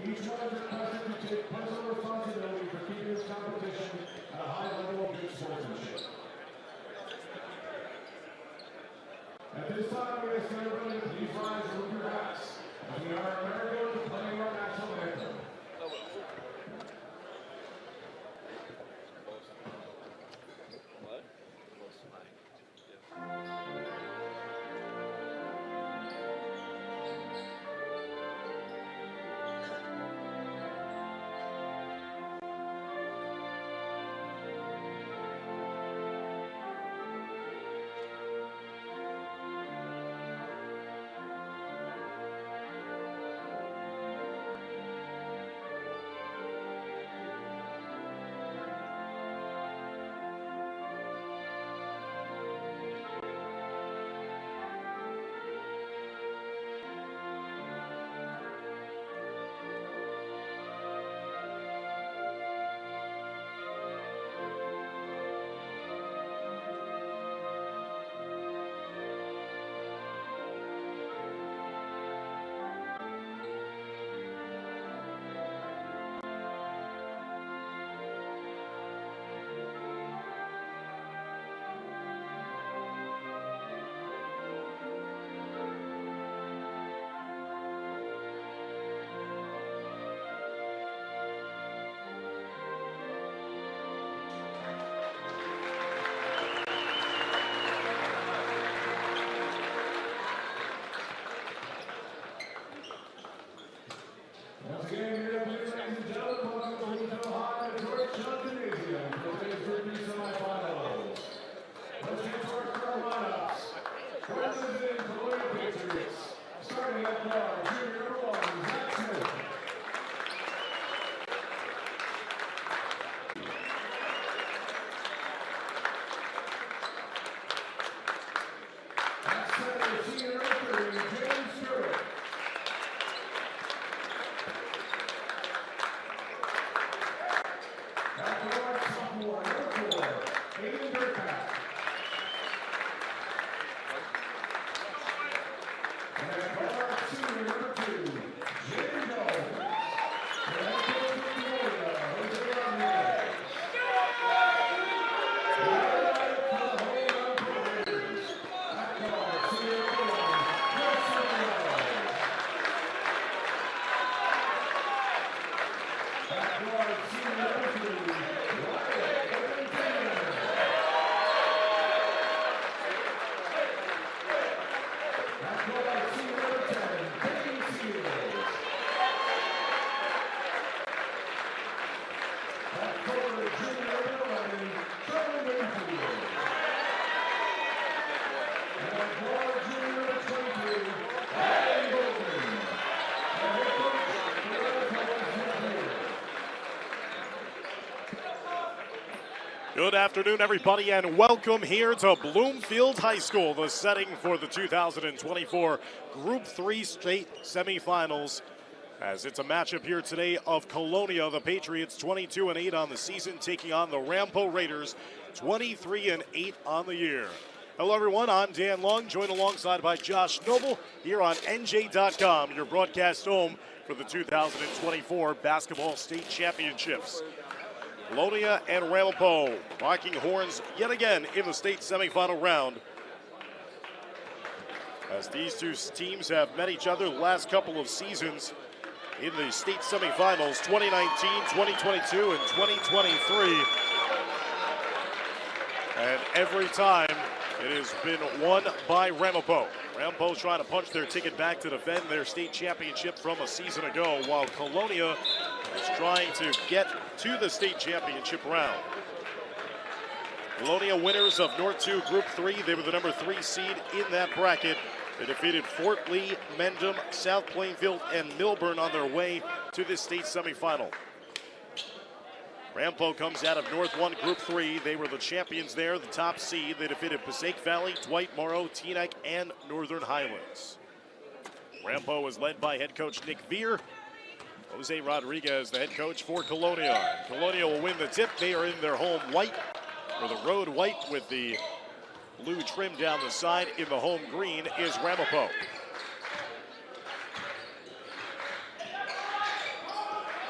Each one is requested to take personal responsibility for keeping this competition at a high level of good sportsmanship. At this time, we are celebrating with these lines with your backs, as we are America playing our national anthem. Once again, here ladies and gentlemen, welcome to the Doherty Sharon Gymnasium for today's rugby semifinals. Let's get to our current lineups. Representing the Colonial Patriots, starting at guard, junior number 1, Zach Smith. At center, senior number 3, James Stewart. Sophomore, number 4, Aiden Burkett. And at guard, senior number 2, Jay Jones. And at coach of Florida, Jose Ramirez. The highlight for the home run Raiders. At guard, senior number 1, Nelson Miller. At guard, senior number 2, Good afternoon, everybody, and welcome here to Bloomfield High School, the setting for the 2024 Group 3 state semifinals. As it's a matchup here today of Colonia, the Patriots 22-8 on the season, taking on the Rampo Raiders 23-8 on the year. Hello, everyone. I'm Dan Long, joined alongside by Josh Noble here on NJ.com, your broadcast home for the 2024 Basketball State Championships. Colonia and Ramapo rocking horns yet again in the state semifinal round, as these two teams have met each other the last couple of seasons in the state semifinals, 2019, 2022, and 2023. And every time it has been won by Ramapo. Ramapo trying to punch their ticket back to defend their state championship from a season ago, while Colonia is trying to get to the state championship round. Colonia winners of North 2 Group 3. They were the number 3 seed in that bracket. They defeated Fort Lee, Mendham, South Plainfield, and Milburn on their way to this state semifinal. Ramapo comes out of North 1 Group 3. They were the champions there, the top seed. They defeated Passaic Valley, Dwight Morrow, Teaneck, and Northern Highlands. Ramapo is led by head coach Nick Veer. Jose Rodriguez, the head coach for Colonia. Colonia will win the tip. They are in their home white, or the road white, with the blue trim down the side. In the home green is Ramapo.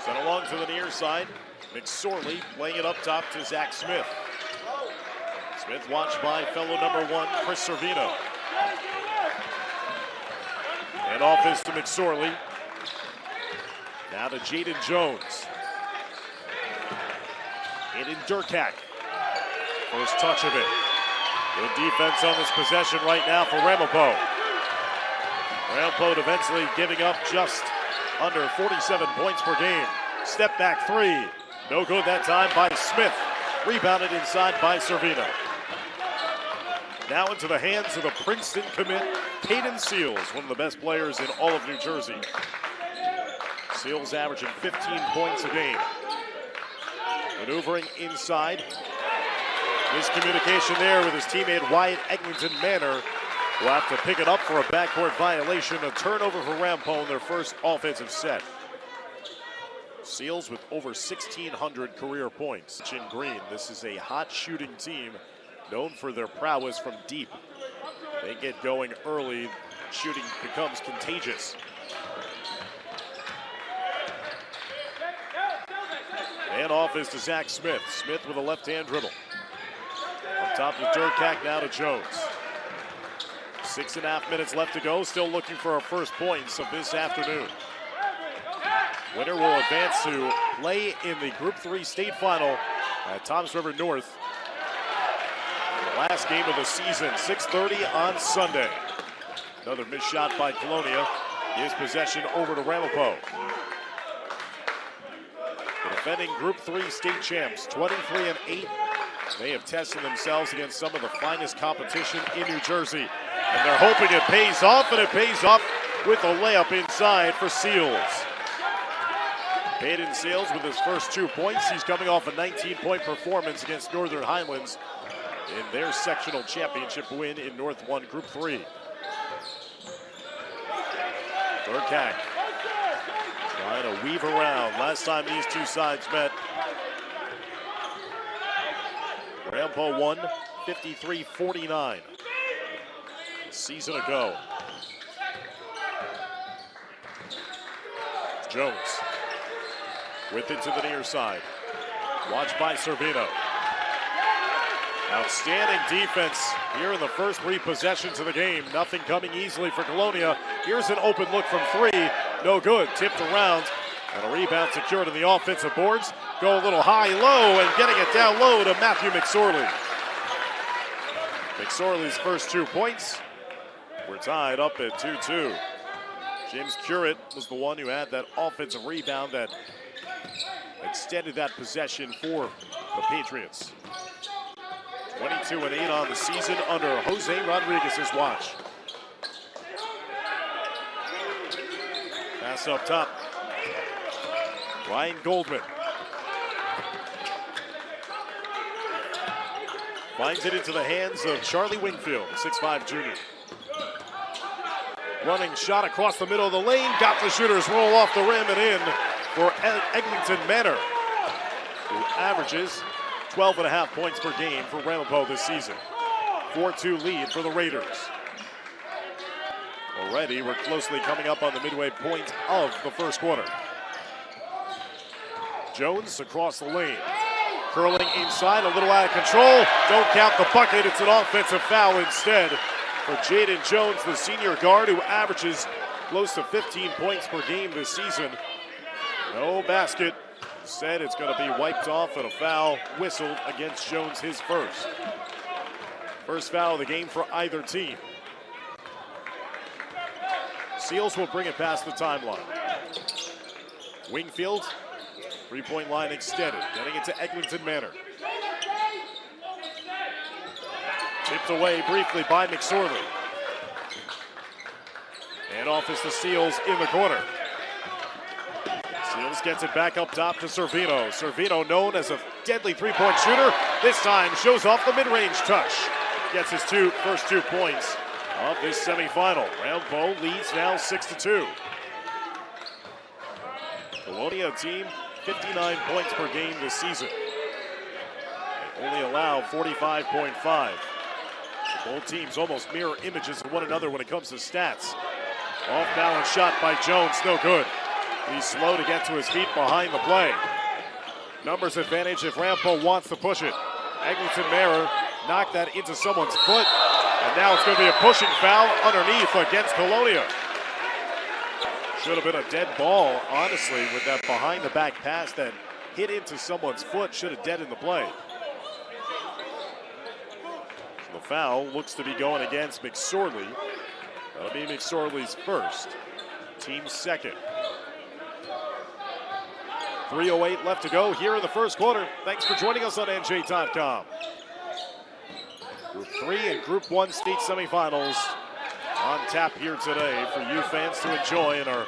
Sent along to the near side. McSorley playing it up top to Zach Smith. Smith watched by fellow number 1, Chris Servino. And offense to McSorley. Now to Jaden Jones. Aiden Durkak. First touch of it. Good defense on this possession right now for Ramapo. Ramapo eventually giving up just under 47 points per game. Step back 3. No good that time by Smith. Rebounded inside by Servino. Now into the hands of the Princeton commit, Peyton Seals, one of the best players in all of New Jersey. Seals averaging 15 points a game. Maneuvering inside. Miscommunication there with his teammate Wyatt Eglinton Manor, who will have to pick it up for a backcourt violation. A turnover for Ramapo in their first offensive set. Seals with over 1,600 career points. In green, this is a hot shooting team known for their prowess from deep. They get going early, shooting becomes contagious. And off is to Zach Smith. Smith with a left-hand dribble. Up top to Durkak, now to Jones. 6.5 minutes left to go. Still looking for our first points of this afternoon. Winner will advance to play in the Group 3 state final at Toms River North. The last game of the season, 6:30 on Sunday. Another missed shot by Colonia. Gives possession over to Ramapo. The defending Group 3 state champs, 23-8. They have tested themselves against some of the finest competition in New Jersey. And they're hoping it pays off, and it pays off with a layup inside for Seals. Peyton Seals with his first 2 points. He's coming off a 19-point performance against Northern Highlands in their sectional championship win in North 1 Group 3. Durkak trying to weave around. Last time these two sides met, Ramapo won 53-49 a season ago. Jones with it to the near side. Watched by Servino. Outstanding defense here in the first 3 possessions of the game. Nothing coming easily for Colonia. Here's an open look from 3. No good. Tipped around. And a rebound secured in the offensive boards. Go a little high-low and getting it down low to Matthew McSorley. McSorley's first 2 points. We're tied up at 2-2. James Curate was the one who had that offensive rebound that extended that possession for the Patriots. 22-8 on the season under Jose Rodriguez's watch. Pass up top. Ryan Goldman. Finds it into the hands of Charlie Wingfield, the 6'5 junior. Running shot across the middle of the lane. Got the shooters roll off the rim and in for Eglinton Manor, who averages 12.5 points per game for Ramapo this season. 4-2 lead for the Raiders. Already, we're closely coming up on the midway point of the first quarter. Jones across the lane. Curling inside, a little out of control. Don't count the bucket, it's an offensive foul instead for Jaden Jones, the senior guard who averages close to 15 points per game this season. No basket. Instead, it's going to be wiped off and a foul whistled against Jones, his first. First foul of the game for either team. Seals will bring it past the timeline. Wingfield, 3-point line extended, getting it to Eglinton Manor. Tipped away briefly by McSorley. And off is the Seals in the corner. Seals gets it back up top to Servino. Servino, known as a deadly 3-point shooter, this time shows off the mid-range touch. Gets his first 2 points of this semifinal. Ramapo leads now 6-2. Colonia team, 59 points per game this season. They only allow 45.5. Both teams almost mirror images of one another when it comes to stats. Off-balance shot by Jones, no good. He's slow to get to his feet behind the play. Numbers advantage if Ramapo wants to push it. Eglinton Mehrer knocked that into someone's foot. And now it's going to be a pushing foul underneath against Colonia. Should have been a dead ball, honestly, with that behind-the-back pass that hit into someone's foot. Should have deadened the play. So the foul looks to be going against McSorley. That'll be McSorley's first, team's second. 3:08 left to go here in the first quarter. Thanks for joining us on NJ.com. Group 3 and Group 1 state semifinals on tap here today for you fans to enjoy in our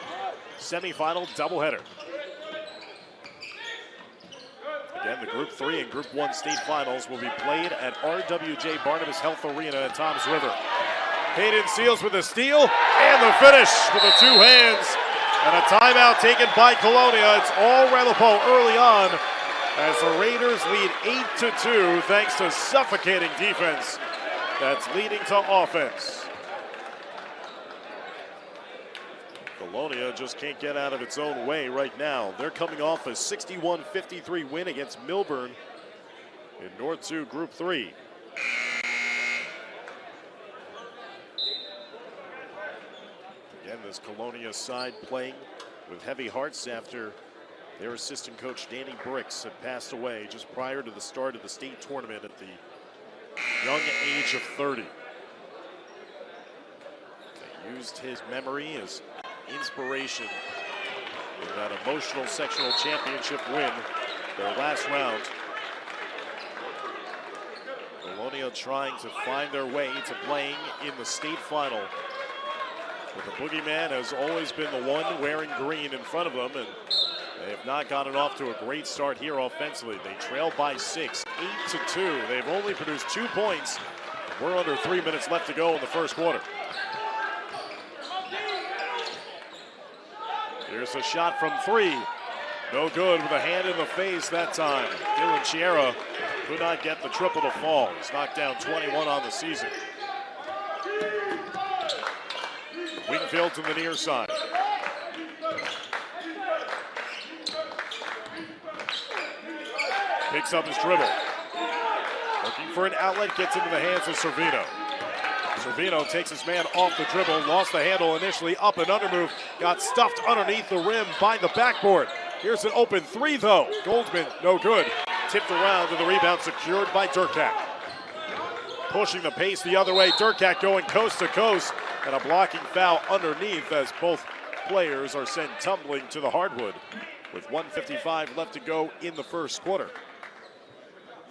semifinal doubleheader. Again, the Group 3 and Group 1 state finals will be played at RWJ Barnabas Health Arena at Toms River. Peyton Seals with a steal and the finish with the two hands. And a timeout taken by Colonia. It's all Ramapo early on as the Raiders lead 8-2 thanks to suffocating defense that's leading to offense. Colonia just can't get out of its own way right now. They're coming off a 61-53 win against Milburn in North 2 Group 3. Again, this Colonia side playing with heavy hearts after their assistant coach Danny Bricks had passed away just prior to the start of the state tournament at the young age of 30. They used his memory as inspiration in that emotional sectional championship win, their last round. Colonia trying to find their way to playing in the state final. But the boogeyman has always been the one wearing green in front of them, and they have not gotten off to a great start here offensively. They trail by 6, 8-2. They've only produced 2 points. We're under 3 minutes left to go in the first quarter. Here's a shot from 3. No good with a hand in the face that time. Dylan Chiera could not get the triple to fall. He's knocked down 21 on the season. Wingfield to the near side. Picks up his dribble. Looking for an outlet, gets into the hands of Servino. Servino takes his man off the dribble, lost the handle initially, up and under move, got stuffed underneath the rim by the backboard. Here's an open 3 though. Goldman, no good. Tipped around and the rebound secured by Durkak. Pushing the pace the other way, Durkak going coast to coast, and a blocking foul underneath as both players are sent tumbling to the hardwood with 1:55 left to go in the first quarter.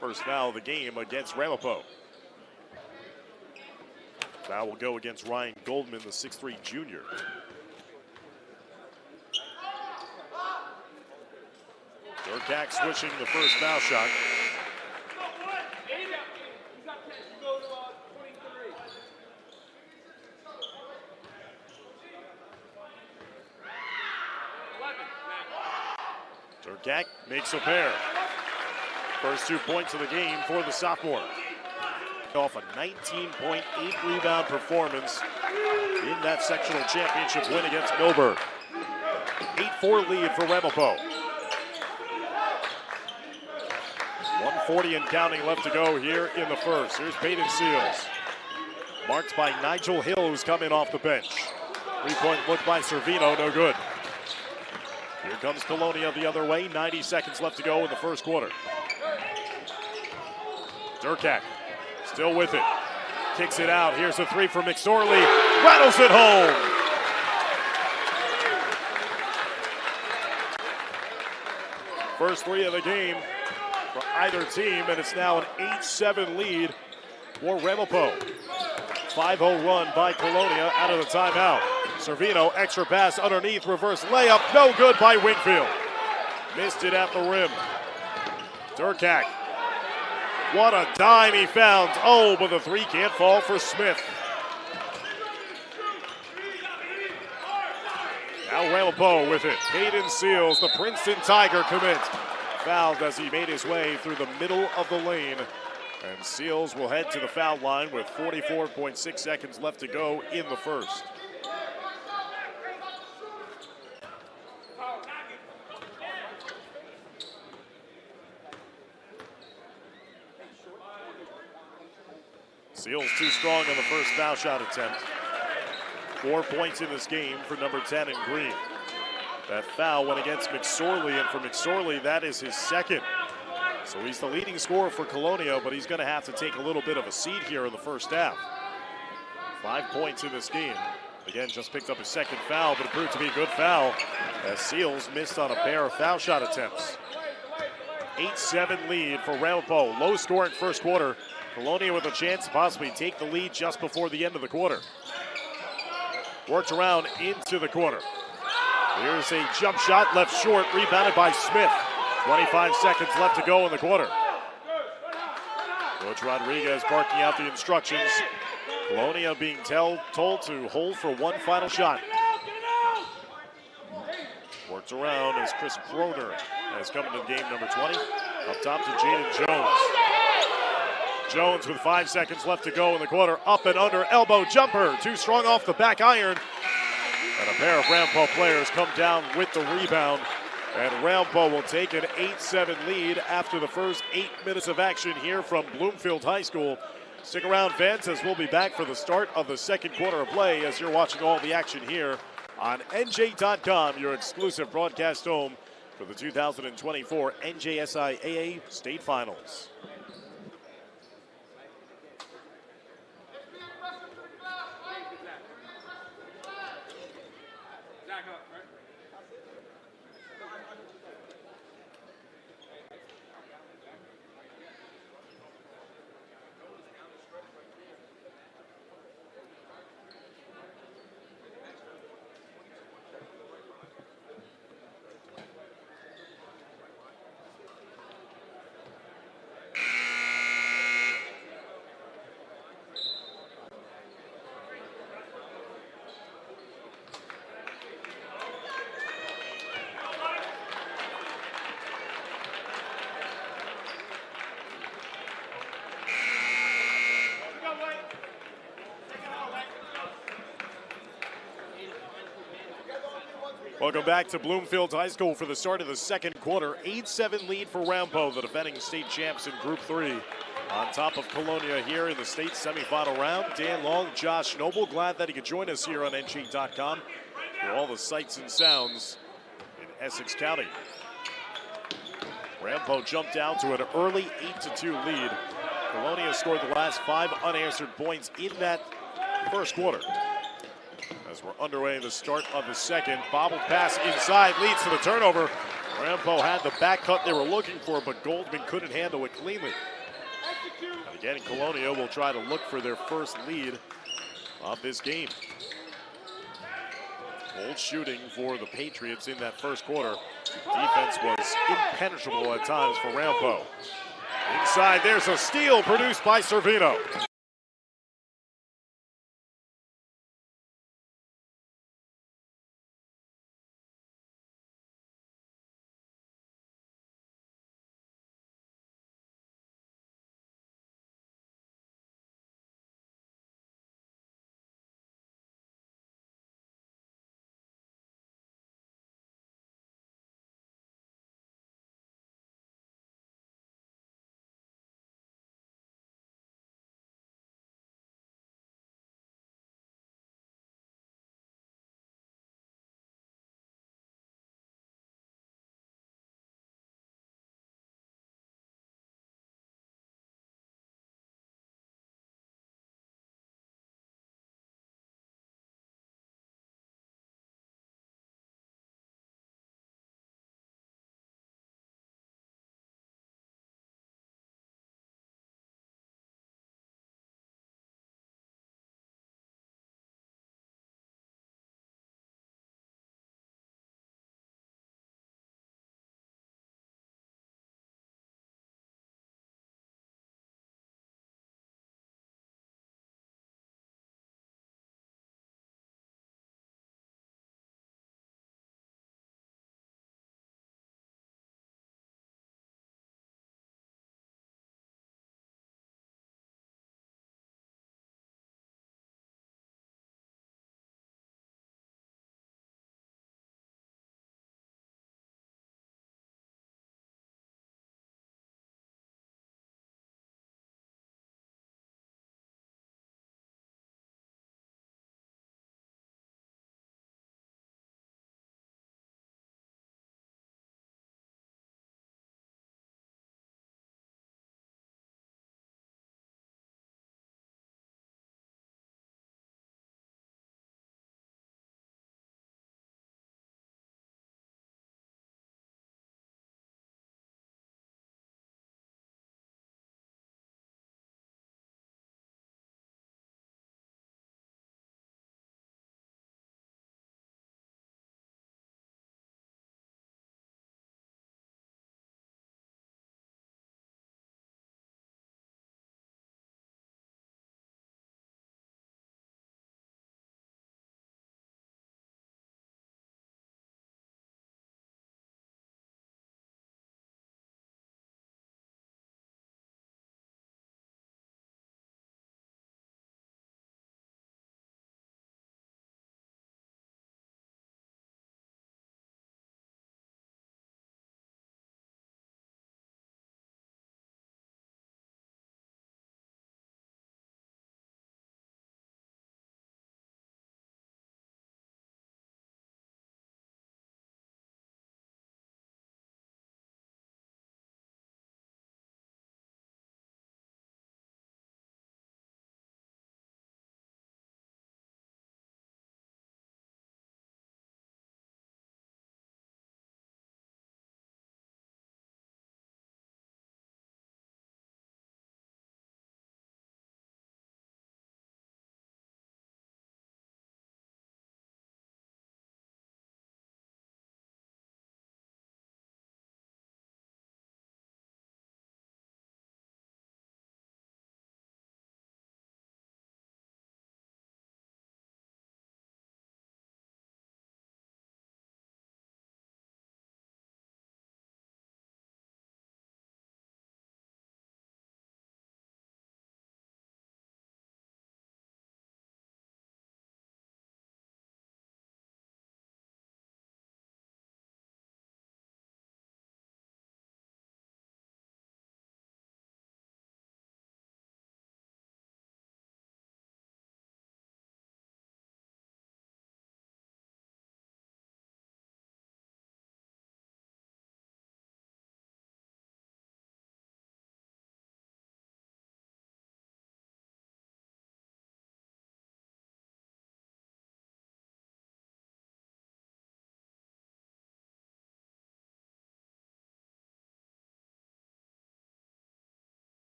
First foul of the game against Ramapo. Foul will go against Ryan Goldman, the 6'3 junior. Durkak switching the first foul shot. Durkak makes a pair. First 2 points of the game for the sophomore. Off a 19.8 rebound performance in that sectional championship win against Milburn. 8-4 lead for Ramapo. 1:40 and counting left to go here in the first. Here's Peyton Seals. Marked by Nigel Hill, who's coming off the bench. 3-point look by Servino, no good. Here comes Colonia the other way. 90 seconds left to go in the first quarter. Durkak still with it. Kicks it out. Here's a 3 from McSorley. Rattles it home. First 3 of the game for either team, and it's now an 8-7 lead for Ramapo. 5-0 run by Colonia out of the timeout. Servino, extra pass underneath, reverse layup, no good by Wingfield. Missed it at the rim. Durkak, what a dime he found. Oh, but the 3 can't fall for Smith. Now Ramapo with it. Peyton Seals, the Princeton Tiger, commits. Fouled as he made his way through the middle of the lane. And Seals will head to the foul line with 44.6 seconds left to go in the first. Seals too strong on the first foul shot attempt. 4 points in this game for number 10 in green. That foul went against McSorley, and for McSorley, that is his second. So he's the leading scorer for Colonia, but he's going to have to take a little bit of a seat here in the first half. 5 points in this game. Again, just picked up his second foul, but it proved to be a good foul as Seals missed on a pair of foul shot attempts. 8-7 lead for Ramapo. Low scoring first quarter. Colonia with a chance to possibly take the lead just before the end of the quarter. Worked around into the corner. Here's a jump shot left short, rebounded by Smith. 25 seconds left to go in the quarter. Coach Rodriguez barking out the instructions. Colonia being told to hold for one final shot. Worked around as Chris Croner has come into the game, number 20. Up top to Jaden Jones. Jones with 5 seconds left to go in the quarter. Up and under, elbow jumper. Too strong off the back iron. And a pair of Ramapo players come down with the rebound. And Ramapo will take an 8-7 lead after the first 8 minutes of action here from Bloomfield High School. Stick around, fans, as we'll be back for the start of the second quarter of play as you're watching all the action here on NJ.com, your exclusive broadcast home for the 2024 NJSIAA State Finals. Welcome back to Bloomfield High School for the start of the second quarter. 8-7 lead for Ramapo, the defending state champs in Group 3. On top of Colonia here in the state semifinal round. Dan Long, Josh Noble, glad that he could join us here on NJ.com for all the sights and sounds in Essex County. Ramapo jumped down to an early 8-2 lead. Colonia scored the last 5 unanswered points in that first quarter. As we're underway in the start of the second, bobbled pass inside leads to the turnover. Ramapo had the back cut they were looking for, but Goldman couldn't handle it cleanly. And again, Colonia will try to look for their first lead of this game. Bold shooting for the Patriots in that first quarter. Defense was impenetrable at times for Ramapo. Inside, there's a steal produced by Servino.